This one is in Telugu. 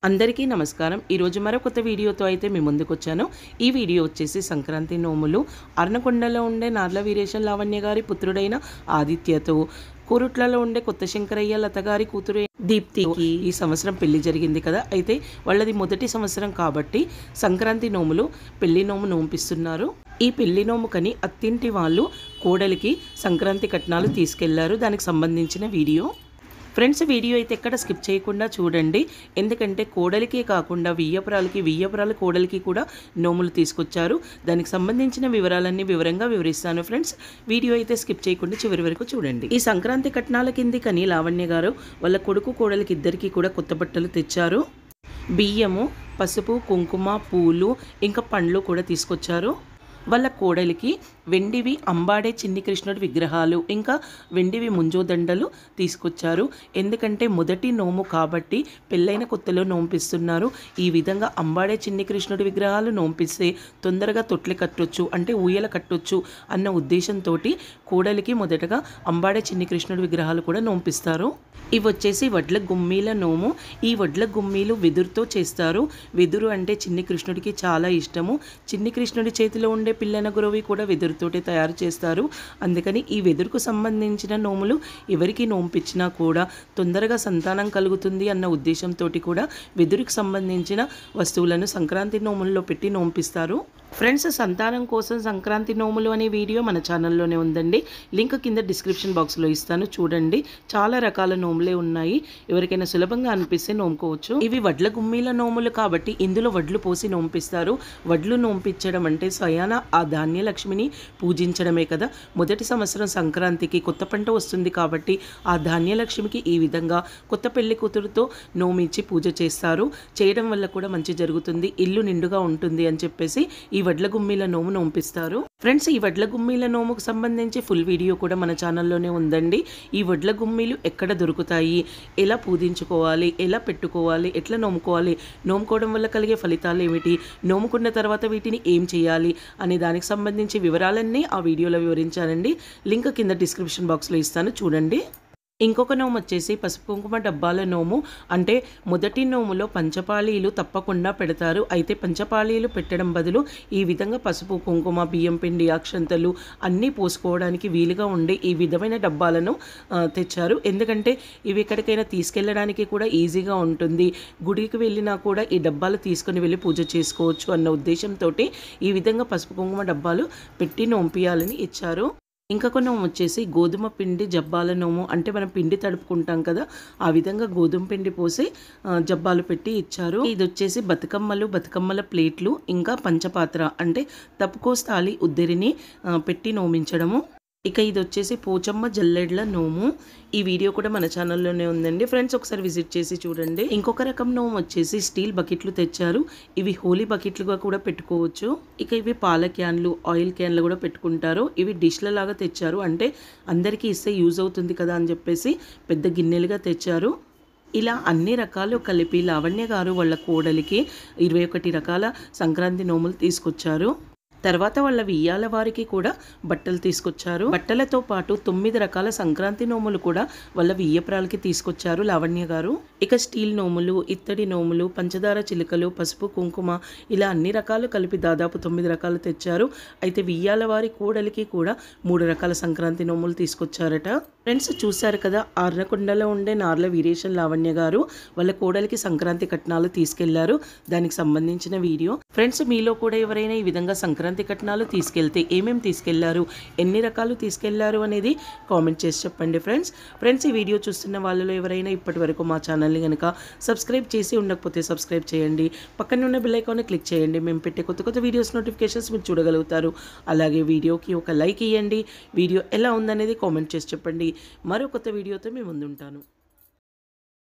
అందరికీ నమస్కారం। ఈ రోజు మరో కొత్త వీడియోతో అయితే మీ ముందుకు వచ్చాను। ఈ వీడియో వచ్చేసి సంక్రాంతి నోములు అర్నకొండలో ఉండే నార్ల వీరేశం లావణ్య గారి పుత్రుడైన ఆదిత్యతో కోరుట్లలో ఉండే కొత్త శంకరయ్య లత గారి కూతురు దీప్తికి ఈ సంవత్సరం పెళ్లి జరిగింది కదా। అయితే వాళ్ళది మొదటి సంవత్సరం కాబట్టి సంక్రాంతి నోములు పెళ్లి నోము నోంపిస్తున్నారు। ఈ పెళ్లి నోముకని అత్తింటి వాళ్ళు కోడలికి సంక్రాంతి కట్నాలు తీసుకెళ్లారు। దానికి సంబంధించిన వీడియో ఫ్రెండ్స్, వీడియో అయితే ఎక్కడ స్కిప్ చేయకుండా చూడండి। ఎందుకంటే కోడలికే కాకుండా వియ్యపురాలు కోడలికి కూడా నోములు తీసుకొచ్చారు। దానికి సంబంధించిన వివరాలన్నీ వివరంగా వివరిస్తాను ఫ్రెండ్స్। వీడియో అయితే స్కిప్ చేయకుండా చివరి వరకు చూడండి। ఈ సంక్రాంతి కట్నాల కిందికని లావణ్య గారు వాళ్ళ కొడుకు కోడలికి ఇద్దరికి కూడా కొత్త బట్టలు తెచ్చారు। బియ్యము, పసుపు, కుంకుమ, పూలు ఇంకా పండ్లు కూడా తీసుకొచ్చారు। వాళ్ళ కోడలికి వెండివి అంబాడే చిన్ని కృష్ణుడి విగ్రహాలు ఇంకా వెండివి ముంజోదండలు తీసుకొచ్చారు। ఎందుకంటే మొదటి నోము కాబట్టి పెళ్ళైన కొత్తలో నోంపిస్తున్నారు। ఈ విధంగా అంబాడే చిన్ని కృష్ణుడి విగ్రహాలు నోంపిస్తే తొందరగా తొట్లె కట్టొచ్చు, అంటే ఊయల కట్టొచ్చు అన్న ఉద్దేశంతో కోడలికి మొదటగా అంబాడే చిన్ని కృష్ణుడి విగ్రహాలు కూడా నోంపిస్తారు। ఇవి వచ్చేసి వడ్ల గుమ్మీల నోము। ఈ వడ్ల గుమ్మీలు వెదురుతో చేస్తారు। వెదురు అంటే చిన్ని కృష్ణుడికి చాలా ఇష్టము। చిన్ని కృష్ణుడి చేతిలో ఉండే పిల్లన గురవి కూడా వెదురుతోటి తయారు చేస్తారు। అందుకని ఈ వెదురుకు సంబంధించిన నోములు ఎవరికి నోంపించినా కూడా తొందరగా సంతానం కలుగుతుంది అన్న ఉద్దేశంతో కూడా వెదురుకు సంబంధించిన వస్తువులను సంక్రాంతి నోముల్లో పెట్టి నోంపిస్తారు। ఫ్రెండ్స్, సంతానం కోసం సంక్రాంతి నోములు అనే వీడియో మన ఛానల్లోనే ఉందండి। లింక్ కింద డిస్క్రిప్షన్ బాక్స్లో ఇస్తాను, చూడండి। చాలా రకాల నోములే ఉన్నాయి, ఎవరికైనా సులభంగా అనిపిస్తే నోముకోవచ్చు। ఇవి వడ్ల గుమ్మీల నోములు కాబట్టి ఇందులో వడ్లు పోసి నోంపిస్తారు। వడ్లు నోంపించడం అంటే స్వయాన ఆ ధాన్యలక్ష్మిని పూజించడమే కదా। మొదటి సంవత్సరం సంక్రాంతికి కొత్త పంట వస్తుంది కాబట్టి ఆ ధాన్యలక్ష్మికి ఈ విధంగా కొత్త పెళ్లి కూతురుతో నోమించి పూజ చేస్తారు। చేయడం వల్ల కూడా మంచి జరుగుతుంది, ఇల్లు నిండుగా ఉంటుంది అని చెప్పేసి ఈ వడ్ల గుమ్మీల నోము నోంపిస్తారు। ఫ్రెండ్స్, ఈ వడ్ల గుమ్మీల నోముకు సంబంధించి ఫుల్ వీడియో కూడా మన ఛానల్లోనే ఉందండి। ఈ వడ్ల గుమ్మీలు ఎక్కడ దొరుకుతాయి, ఎలా పూజించుకోవాలి, ఎలా పెట్టుకోవాలి, ఎట్లా నోముకోవాలి, నోముకోవడం వల్ల కలిగే ఫలితాలు ఏమిటి, నోముకున్న తర్వాత వీటిని ఏం చేయాలి అనే దానికి సంబంధించి వివరాలన్నీ ఆ వీడియోలో వివరించానండి। లింక్ కింద డిస్క్రిప్షన్ బాక్స్లో ఇస్తాను, చూడండి। ఇంకొక నోము వచ్చేసి పసుపు కుంకుమ డబ్బాల నోము। అంటే మొదటి నోములో పంచపాళీలు తప్పకుండా పెడతారు। అయితే పంచపాళీలు పెట్టడం బదులు ఈ విధంగా పసుపు, కుంకుమ, బియ్యం పిండి, అక్షంతలు అన్నీ పోసుకోవడానికి వీలుగా ఉండే ఈ విధమైన డబ్బాలను తెచ్చారు। ఎందుకంటే ఇవి ఎక్కడికైనా తీసుకెళ్ళడానికి కూడా ఈజీగా ఉంటుంది, గుడికి వెళ్ళినా కూడా ఈ డబ్బాలు తీసుకుని వెళ్ళి పూజ చేసుకోవచ్చు అన్న ఉద్దేశంతో ఈ విధంగా పసుపు కుంకుమ డబ్బాలు పెట్టి నోంపియాలని ఇచ్చారు। ఇంకొక నోము వచ్చేసి గోధుమ పిండి జబ్బాల నోము। అంటే మనం పిండి తడుపుకుంటాం కదా, ఆ విధంగా గోధుమ పిండి పోసి జబ్బాలు పెట్టి ఇచ్చారు। ఇది వచ్చేసి బతుకమ్మల ప్లేట్లు ఇంకా పంచపాత్ర అంటే తప్పుకోస్తాలి ఉద్దరిని పెట్టి నోమించడము। ఇక ఇది వచ్చేసి పోచమ్మ జల్లెడ్ల నోము। ఈ వీడియో కూడా మన ఛానల్లోనే ఉందండి ఫ్రెండ్స్, ఒకసారి విజిట్ చేసి చూడండి। ఇంకొక రకం నోము వచ్చేసి స్టీల్ బకెట్లు తెచ్చారు। ఇవి హోలీ బకెట్లుగా కూడా పెట్టుకోవచ్చు। ఇక ఇవి పాల క్యాన్లు, ఆయిల్ క్యాన్లు కూడా పెట్టుకుంటారు। ఇవి డిష్ల లాగా తెచ్చారు, అంటే అందరికీ ఇస్తే యూజ్ అవుతుంది కదా అని చెప్పేసి పెద్ద గిన్నెలుగా తెచ్చారు। ఇలా అన్ని రకాలు కలిపి లావణ్య గారు వాళ్ళ కోడలికి 21 రకాల సంక్రాంతి నోములు తీసుకొచ్చారు। తర్వాత వాళ్ళ వియ్యాల వారికి కూడా బట్టలు తీసుకొచ్చారు। బట్టలతో పాటు 9 రకాల సంక్రాంతి నోములు కూడా వాళ్ళ వియ్యపురాలకి తీసుకొచ్చారు లావణ్య గారు। ఇక స్టీల్ నోములు, ఇత్తడి నోములు, పంచదార చిలుకలు, పసుపు కుంకుమ ఇలా అన్ని రకాలు కలిపి దాదాపు 9 రకాలు తెచ్చారు। అయితే వియ్యాల వారి కోడలికి కూడా 3 రకాల సంక్రాంతి నోములు తీసుకొచ్చారట। ఫ్రెండ్స్, చూశారు కదా, అర్నకొండలో ఉండే నార్ల వీరేశం లావణ్య గారు వాళ్ళ కోడలికి సంక్రాంతి కట్నాలు తీసుకెళ్లారు, దానికి సంబంధించిన వీడియో। ఫ్రెండ్స్, మీలో కూడా ఎవరైనా ఈ విధంగా సంక్రాంతి కట్నాలు తీసుకెళ్తే ఏమేమి తీసుకెళ్లారు, ఎన్ని రకాలు తీసుకెళ్లారు అనేది కామెంట్ చేసి చెప్పండి ఫ్రెండ్స్, ఈ వీడియో చూస్తున్న వాళ్ళలో ఎవరైనా ఇప్పటి వరకు మా ఛానల్ని కనుక సబ్స్క్రైబ్ చేసి ఉండకపోతే సబ్స్క్రైబ్ చేయండి, పక్కన ఉన్న బెల్ ఐకాన్ని క్లిక్ చేయండి। మేము పెట్టే కొత్త వీడియోస్ నోటిఫికేషన్స్ మీరు చూడగలుగుతారు। అలాగే వీడియోకి ఒక లైక్ ఇవ్వండి, వీడియో ఎలా ఉందనేది కామెంట్ చేసి చెప్పండి। మరో కొత్త వీడియోతో మేము ముందుంటాను।